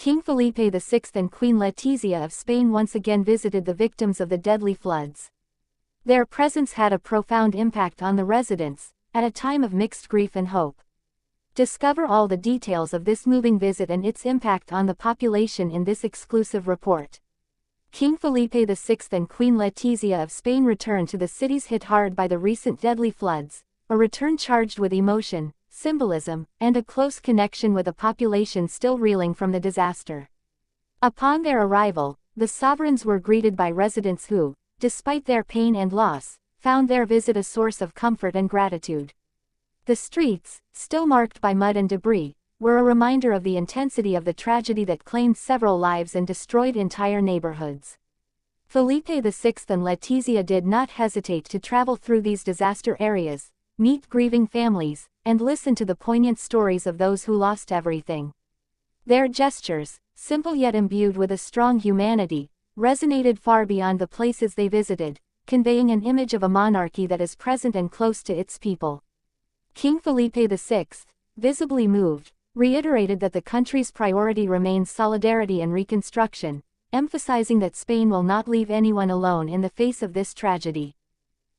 King Felipe VI and Queen Letizia of Spain once again visited the victims of the deadly floods. Their presence had a profound impact on the residents, at a time of mixed grief and hope. Discover all the details of this moving visit and its impact on the population in this exclusive report. King Felipe VI and Queen Letizia of Spain returned to the cities hit hard by the recent deadly floods, a return charged with emotion, symbolism, and a close connection with a population still reeling from the disaster. Upon their arrival, the sovereigns were greeted by residents who, despite their pain and loss, found their visit a source of comfort and gratitude. The streets, still marked by mud and debris, were a reminder of the intensity of the tragedy that claimed several lives and destroyed entire neighborhoods. Felipe VI and Letizia did not hesitate to travel through these disaster areas, meet grieving families, and listen to the poignant stories of those who lost everything. Their gestures, simple yet imbued with a strong humanity, resonated far beyond the places they visited, conveying an image of a monarchy that is present and close to its people. King Felipe VI, visibly moved, reiterated that the country's priority remains solidarity and reconstruction, emphasizing that Spain will not leave anyone alone in the face of this tragedy.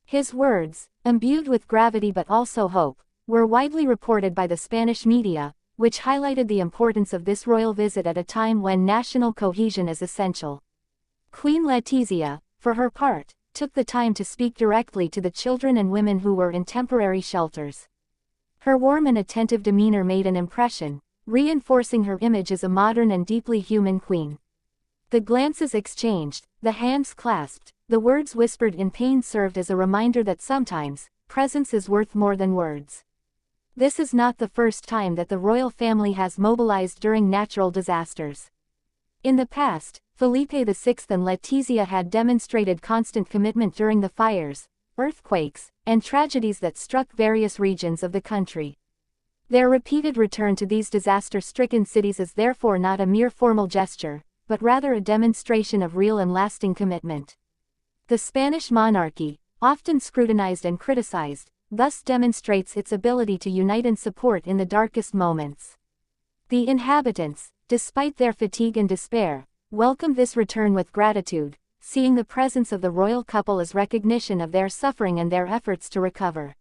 His words, imbued with gravity but also hope, were widely reported by the Spanish media, which highlighted the importance of this royal visit at a time when national cohesion is essential. Queen Letizia, for her part, took the time to speak directly to the children and women who were in temporary shelters. Her warm and attentive demeanor made an impression, reinforcing her image as a modern and deeply human queen. The glances exchanged, the hands clasped, the words whispered in pain served as a reminder that sometimes, presence is worth more than words. This is not the first time that the royal family has mobilized during natural disasters. In the past, Felipe VI and Letizia had demonstrated constant commitment during the fires, earthquakes, and tragedies that struck various regions of the country. Their repeated return to these disaster-stricken cities is therefore not a mere formal gesture, but rather a demonstration of real and lasting commitment. The Spanish monarchy, often scrutinized and criticized, thus demonstrates its ability to unite and support in the darkest moments. The inhabitants, despite their fatigue and despair, welcomed this return with gratitude, seeing the presence of the royal couple as recognition of their suffering and their efforts to recover.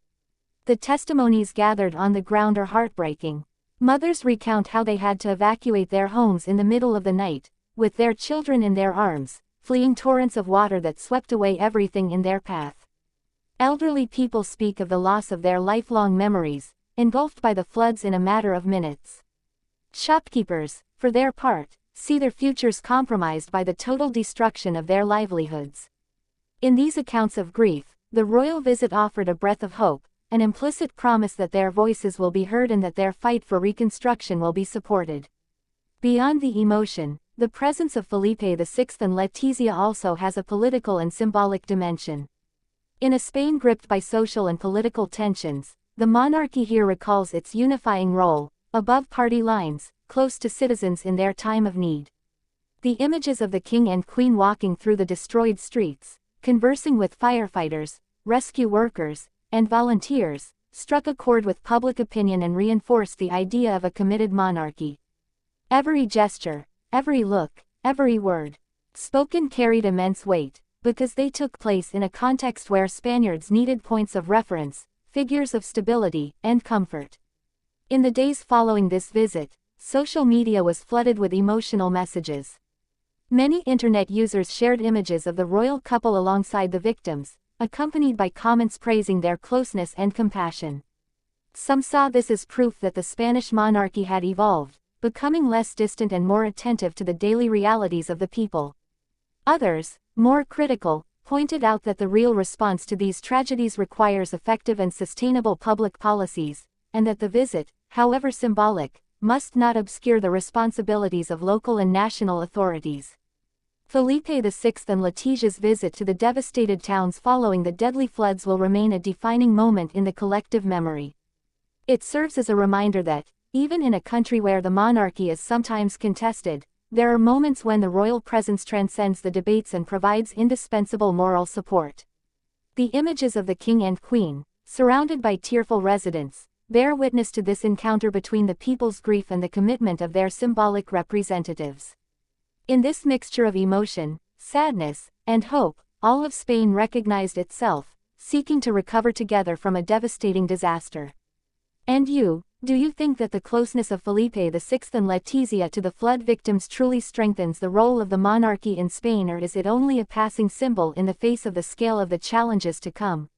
The testimonies gathered on the ground are heartbreaking. Mothers recount how they had to evacuate their homes in the middle of the night, with their children in their arms, fleeing torrents of water that swept away everything in their path. Elderly people speak of the loss of their lifelong memories, engulfed by the floods in a matter of minutes. Shopkeepers, for their part, see their futures compromised by the total destruction of their livelihoods. In these accounts of grief, the royal visit offered a breath of hope, an implicit promise that their voices will be heard and that their fight for reconstruction will be supported. Beyond the emotion, the presence of Felipe VI and Letizia also has a political and symbolic dimension. In a Spain gripped by social and political tensions, the monarchy here recalls its unifying role, above party lines, close to citizens in their time of need. The images of the king and queen walking through the destroyed streets, conversing with firefighters, rescue workers, and volunteers, struck a chord with public opinion and reinforced the idea of a committed monarchy. Every gesture, every look, every word spoken carried immense weight, because they took place in a context where Spaniards needed points of reference, figures of stability, and comfort. In the days following this visit, social media was flooded with emotional messages. Many internet users shared images of the royal couple alongside the victims, accompanied by comments praising their closeness and compassion. Some saw this as proof that the Spanish monarchy had evolved, becoming less distant and more attentive to the daily realities of the people. Others, more critical, pointed out that the real response to these tragedies requires effective and sustainable public policies, and that the visit, however symbolic, must not obscure the responsibilities of local and national authorities. Felipe VI and Letizia's visit to the devastated towns following the deadly floods will remain a defining moment in the collective memory. It serves as a reminder that, even in a country where the monarchy is sometimes contested, there are moments when the royal presence transcends the debates and provides indispensable moral support. The images of the king and queen, surrounded by tearful residents, bear witness to this encounter between the people's grief and the commitment of their symbolic representatives. In this mixture of emotion, sadness, and hope, all of Spain recognized itself, seeking to recover together from a devastating disaster. And you, do you think that the closeness of Felipe VI and Letizia to the flood victims truly strengthens the role of the monarchy in Spain, or is it only a passing symbol in the face of the scale of the challenges to come?